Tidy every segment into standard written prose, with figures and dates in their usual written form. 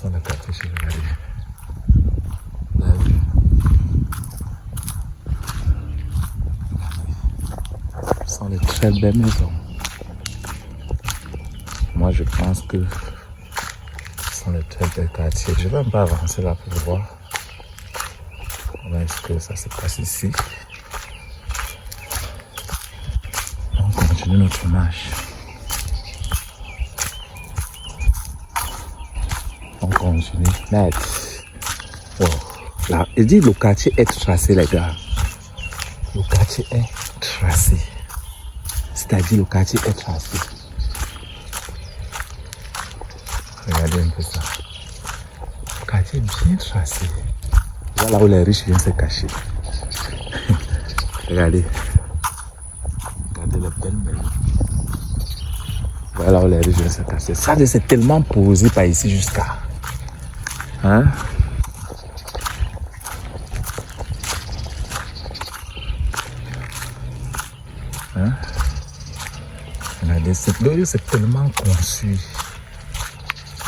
sont les quartiers chez regardez. Vous avez vu? Ce sont de très belles maisons. Moi, je pense que ce sont de très belles quartiers. Je ne vais même pas avancer là pour voir. Comment est-ce que ça se passe ici? On continue notre marche. On continue. Net. Oh, là, il dit le quartier est tracé, les gars. Le quartier est tracé. C'est-à-dire le quartier est tracé. Regardez un peu ça. Le quartier est bien tracé. Voilà où les riches viennent se cacher. Regardez. Regardez les belles maisons. Voilà où les riches viennent se cacher. Ça, c'est tellement posé par ici jusqu'à. Hein? Hein? Regardez, c'est tellement conçu.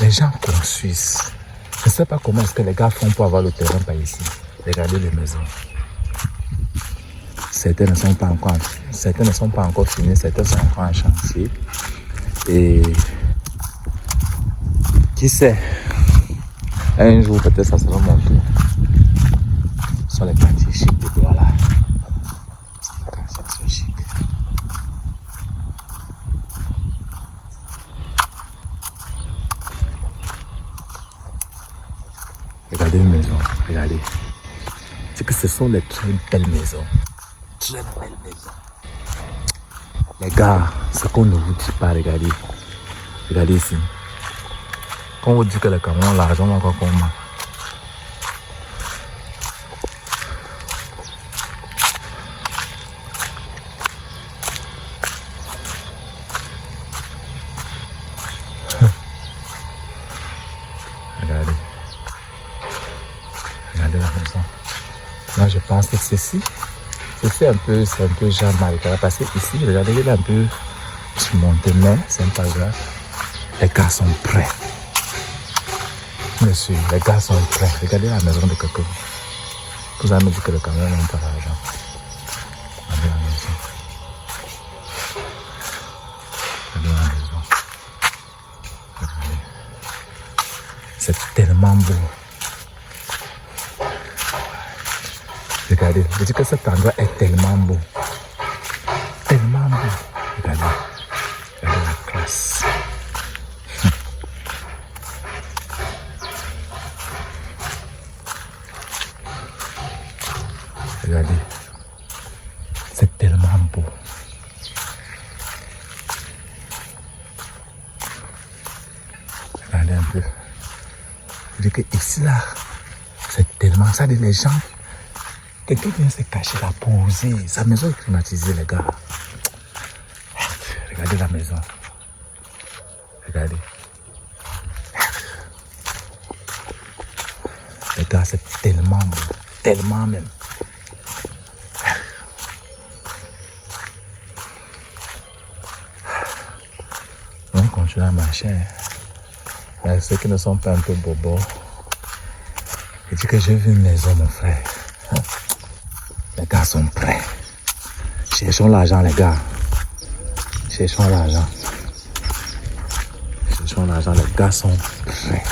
Les gens construisent. Je ne sais pas comment est-ce que les gars font pour avoir le terrain par ici. Regardez les maisons. Certaines ne sont pas encore finies, certaines sont encore en chantier. Et qui sait, un jour peut-être ça sera mon tour. Ce sont les quartiers chics de Douala. Les quartiers sont chics. Regardez une maison, regardez. C'est que ce sont des très belles maisons. Très belles maisons. Les gars, ce qu'on ne vous dit pas, regardez. Regardez ici. Quand on vous dit que les camions, l'argent va encore comment. Regardez. Regardez la maison. Moi, je pense que c'est un peu genre Marikara. Parce que ici, regardez, il est un peu monté, mais c'est pas grave. Les gars sont prêts. Monsieur, les gars sont prêts. Regardez la maison de quelqu'un. Vous allez me dire que le camion n'a pas d'argent. Regardez la maison. Regardez la maison. Regardez. C'est tellement beau. Regardez, je dis que cet endroit est tellement beau. Tellement beau. Regardez. Regardez la classe. Regardez. C'est tellement beau. Regardez un peu. Je dis que ici là, c'est tellement ça, les gens. Quelqu'un vient se cacher là, poser. Sa maison est climatisée, les gars. Regardez la maison. Regardez. Les gars, c'est tellement beau. Tellement même. On continue à marcher. Mais ceux qui ne sont pas un peu bobos, je dis que j'ai vu une maison, mon frère. Les gars sont prêts. Cherchons l'argent, les gars. Cherchons l'argent. Cherchons l'argent. Les gars sont prêts.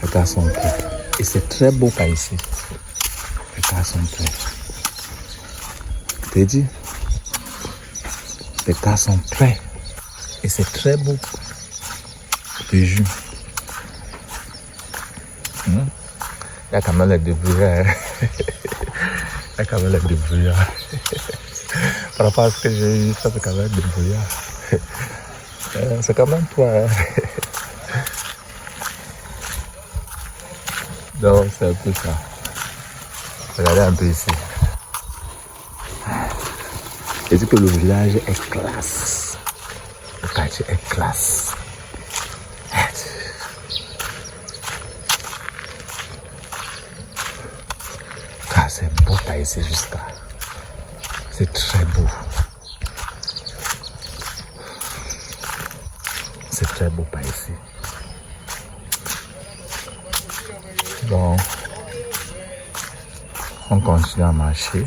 Les gars sont prêts. Et c'est très beau par ici. Les gars sont prêts. Je t'ai dit. Les gars sont prêts. Et c'est très beau. Je jure. Il y a quand même les débrouillards. Il y a quand même les débrouillards. Par rapport à ce que j'ai eu, ça c'est quand même débrouillard. C'est quand même toi. Hein? Donc c'est un peu ça. Regardez un peu ici. Je dis que le village est classe. Le quartier est classe. C'est beau par ici jusqu'à. C'est très beau. C'est très beau par ici. Bon, on continue à marcher.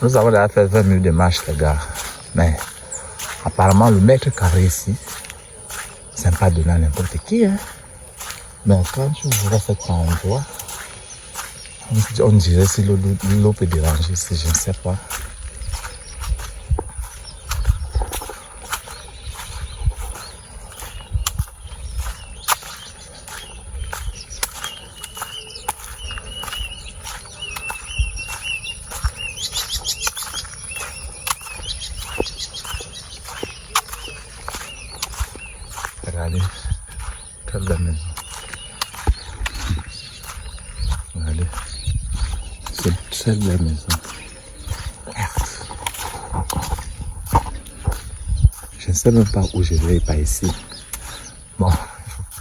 Nous avons déjà fait 20 minutes de marche, les gars. Mais apparemment, le mètre carré ici, c'est pas donné à n'importe qui. Hein. Mais quand tu vois cet endroit, on dirait si l'eau peut déranger, si je ne sais pas. Regardez, quelle belle maison. Regardez, c'est une très belle maison. Je ne sais même pas où je vais, pas ici. Bon,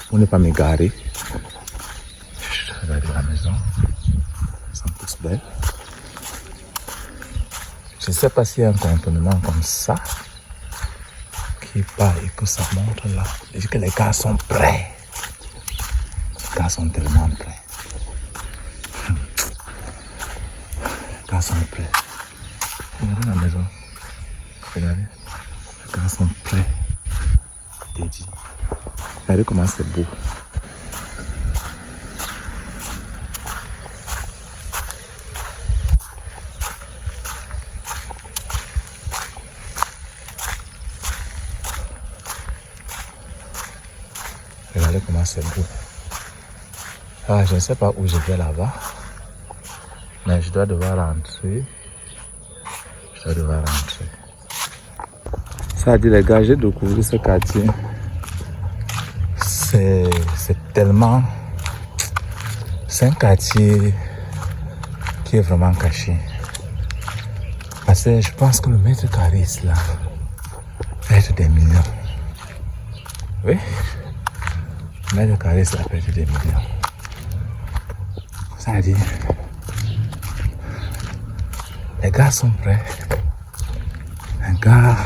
pour ne pas m'égarer. Regardez la maison. Elles sont toutes belles. Je ne sais pas s'il y a un contournement comme ça qui part et que ça montre là. Je dis que les gars sont prêts. Les gars sont tellement prêts. Les gars sont prêts. Regardez la maison. Regardez. Les gars sont prêts. Dédiés. Regardez comment c'est beau. Regardez comment c'est beau. Ah, je ne sais pas où je vais là-bas. Mais je dois devoir rentrer. Ça a dit les gars, j'ai découvert ce quartier. C'est tellement... C'est un quartier qui est vraiment caché. Parce que je pense que le mètre carré là va être des millions. Oui? Le mètre carré là va être des millions. Ça a dit... Les gars sont prêts. Les gars,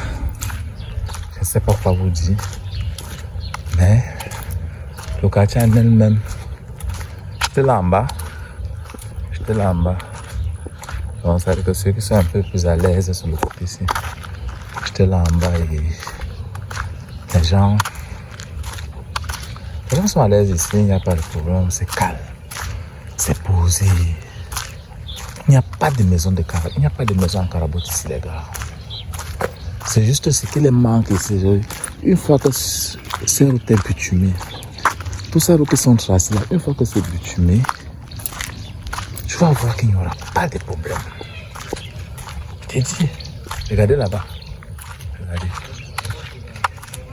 je ne sais pas quoi vous dire, mais le quartier en elle-même, j'étais là en bas. Donc ça veut dire que ceux qui sont un peu plus à l'aise sur le côté ici, j'étais là en bas et les gens sont à l'aise ici, il n'y a pas de problème, c'est calme, c'est posé. Il n'y a pas de maison de Carabote. Il n'y a pas de maison en Carabote ici, les gars. C'est juste ce qui les manque ici. Une fois que ces routes est bitumée, toutes ces routes qui sont tracées là, une fois que c'est bitumé, tu vas voir qu'il n'y aura pas de problème. T'es dit, regardez là-bas. Regardez.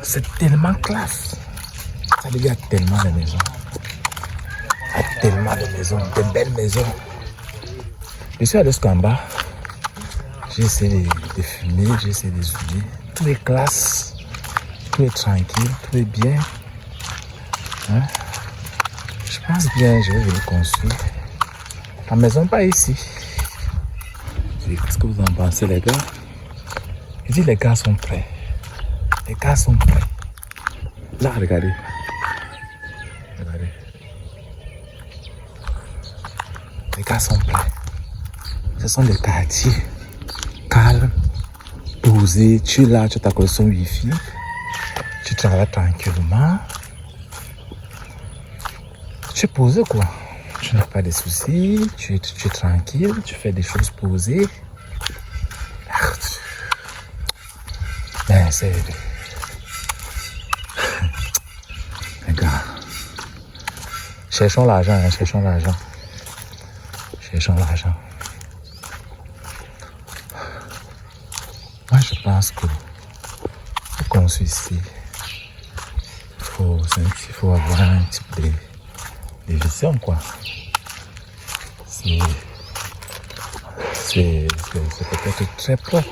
C'est tellement classe. Ça veut dire qu'il y a tellement de maisons. Il y a tellement de maisons, de belles maisons. Je suis allé jusqu'en bas, j'ai essayé de fumer, j'ai essayé de zoomer. Tout est classe, tout est tranquille, tout est bien. Hein? Je pense bien, je vais venir construire. La maison pas ici. Qu'est-ce que vous en pensez les gars? Je dis les gars sont prêts. Les gars sont prêts. Là, regardez. Regardez. Les gars sont prêts. Ce sont des quartiers calmes, posés. Tu es là, tu t'accordes son wifi. Tu travailles tranquillement. Tu es posé quoi. Tu n'as pas de soucis. Tu es tranquille. Tu fais des choses posées. Mais c'est... Les gars. Cherchons l'argent, hein, cherchons l'argent. Cherchons l'argent. Moi, je pense que pour construire ici, il faut avoir un type de vision, quoi. C'est peut-être très propre.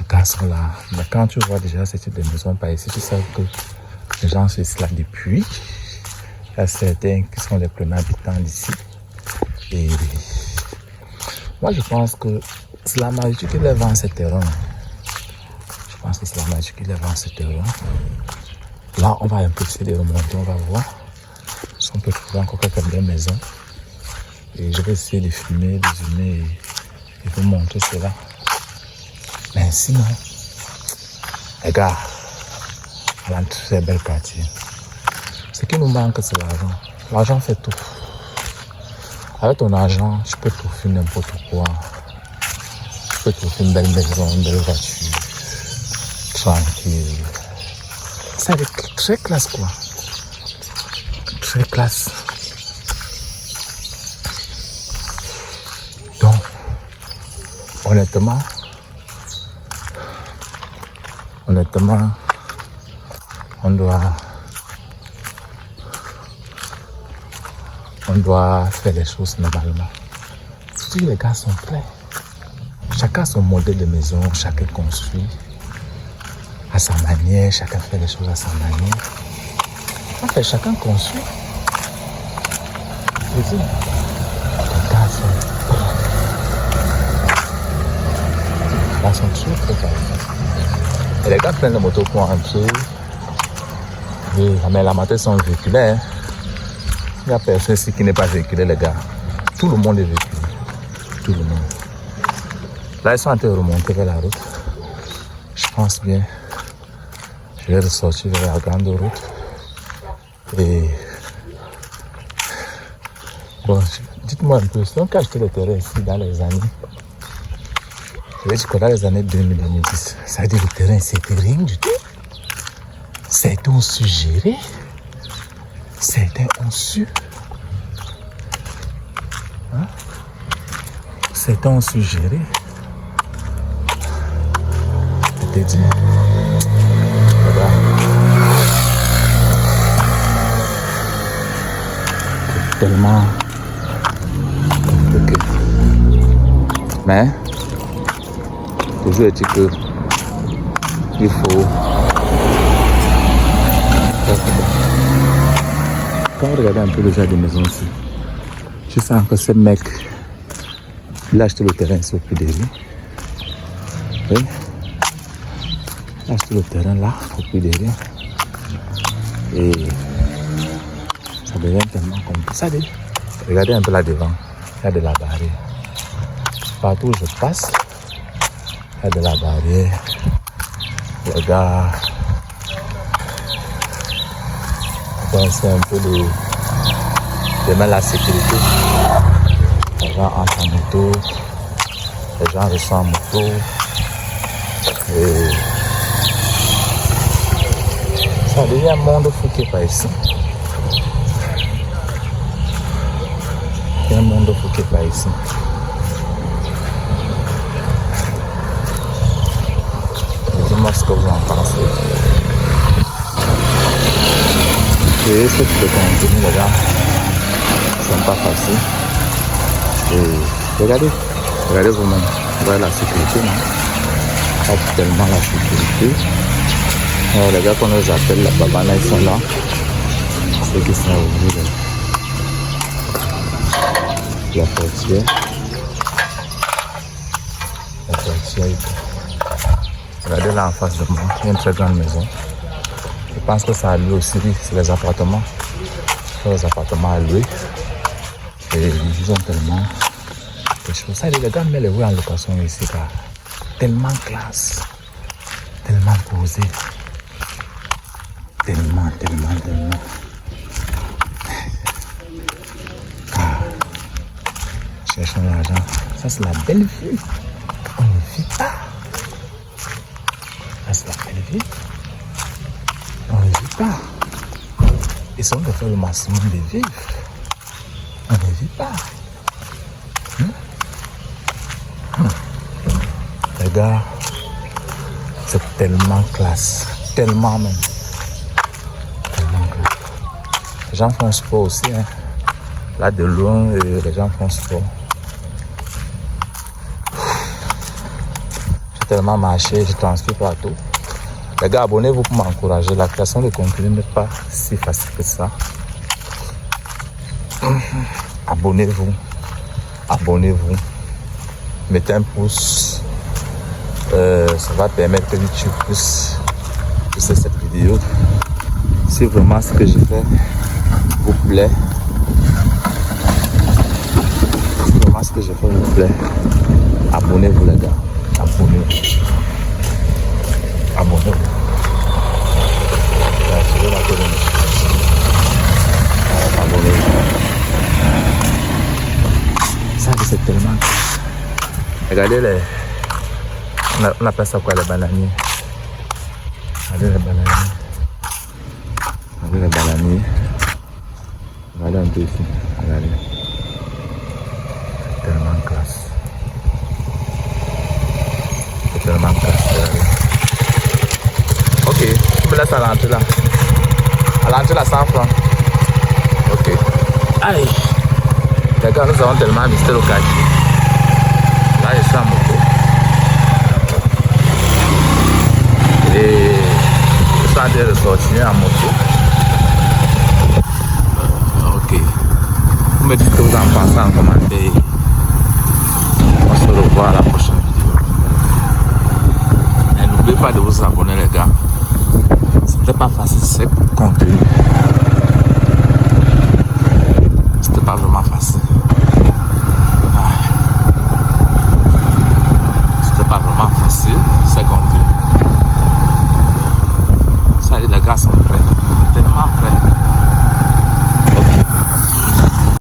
Les gars sont là. Mais quand tu vois déjà ce type de maison par ici, tu sais que les gens sont là depuis. Il y a certains qui sont les premiers habitants d'ici. Et moi, je pense que c'est la magie qui les vend ce terrain. Je pense que c'est la magie qui les vend ce terrain. Là, on va un peu essayer de remonter, on va voir si on peut trouver encore quelques belles maisons. Et je vais essayer de filmer, de zoomer et vous montrer cela. Mais sinon, les gars, on a un très bel quartier. Ce qui nous manque, c'est l'argent. L'argent fait tout. Avec ton argent, tu peux trouver n'importe quoi. Tu peux trouver une belle maison, une belle voiture. Tranquille. C'est très classe, quoi. Très classe. Donc, honnêtement, on doit faire les choses normalement. Si les gars sont prêts, chacun a son modèle de maison, chacun construit à sa manière, chacun fait les choses à sa manière. En fait, chacun construit. Je dis, les gars sont prêts. Les gars sont très prêts. Et les gars prennent le moto pour entrer. Mais la matin sont véhiculés. Hein. Il n'y a personne ici qui n'est pas véhiculé, les gars. Tout le monde est véhiculé. Tout le monde. Là, ils sont en train de remonter vers la route. Je pense bien. Je vais ressortir vers la grande route. Et... Bon, dites-moi un peu, si on a acheté le terrain ici dans les années... Je vais dire que dans les années 2000-2010, ça veut dire que le terrain, c'était rien du tout. C'était on suggéré. C'était on su. Hein? C'était on suggéré. C'était dit. C'est tellement compliqué. Mais, toujours est-il que il faut. Quand vous regardez un peu le genre des maisons ici, je sens que ce mec, il a acheté le terrain ici au pied de lui. Oui. Il a acheté le terrain là, au pied de lui. Et ça devient tellement compliqué. Ça dit, regardez un peu là devant, il y a de la barrière. Partout où je passe, il y a de la barrière. Les gars, c'est un peu de mal à la sécurité. Les gens entrent en moto, les gens restent en moto. Et ça devient un monde fou qui est pas ici. Il y a un monde fou qui est pas ici. Dis-moi ce que vous en pensez. Et ce type de contenu, les gars, c'est pas facile. Et regardez vous-même, vous voyez la sécurité, non? Pas tellement la sécurité. Alors, les gars qu'on nous appelle la babana, ils sont là. Ceux qui sont au bout de la portière. La portière. Regardez là en face de moi, il y a une très grande maison. Je pense que ça a loué aussi, c'est les appartements. C'est les appartements à louer. Et ils ont tellement de choses. Ça, les gars mettent les rues en location ici, car tellement classe, tellement posé. Tellement. Ah, cherchons l'argent. Ça, c'est la belle vie. On ne vit pas. Ça, c'est la belle vie. On ne vit pas. Essayons de faire le maximum de vivre. On ne vit pas. Les gars, c'est tellement classe. Tellement même. Tellement classe. Les gens font sport aussi. Hein. Là, de loin, les gens font sport. J'ai tellement marché, j'ai transcrit partout. Les gars, abonnez-vous pour m'encourager. La création de contenu n'est pas si facile que ça. Abonnez-vous. Mettez un pouce. Ça va permettre que YouTube puisse pousser cette vidéo. Si vraiment ce que je fais vous plaît, si vraiment ce que je fais vous plaît, abonnez-vous les gars. Abonnez-vous. Abonnez-vous. Activez la cloche. Abonnez-vous. Ça c'est tellement... Regardez les... On appelle ça quoi, les bananiers. Regardez les bananiers. Regardez les bananiers. Regardez un peu ici. Regardez. C'est tellement classe. C'est tellement classe. Regardez. Ok, tu me laisses à l'entrée là. À l'entrée là, 100 francs. Ok. Aïe. Les gars, nous avons tellement visité le quartier. Là, je suis en moto. Et je suis en train de sortir en moto. Ok. Vous me dites ce que vous en pensez en commentaire. On se revoit à la prochaine vidéo. Et n'oubliez pas de vous abonner les gars. C'était pas facile ce contenu. C'était pas vraiment facile. C'était pas vraiment facile ce contenu. Ça y est, les gars sont prêts. Tellement prêts. Ok.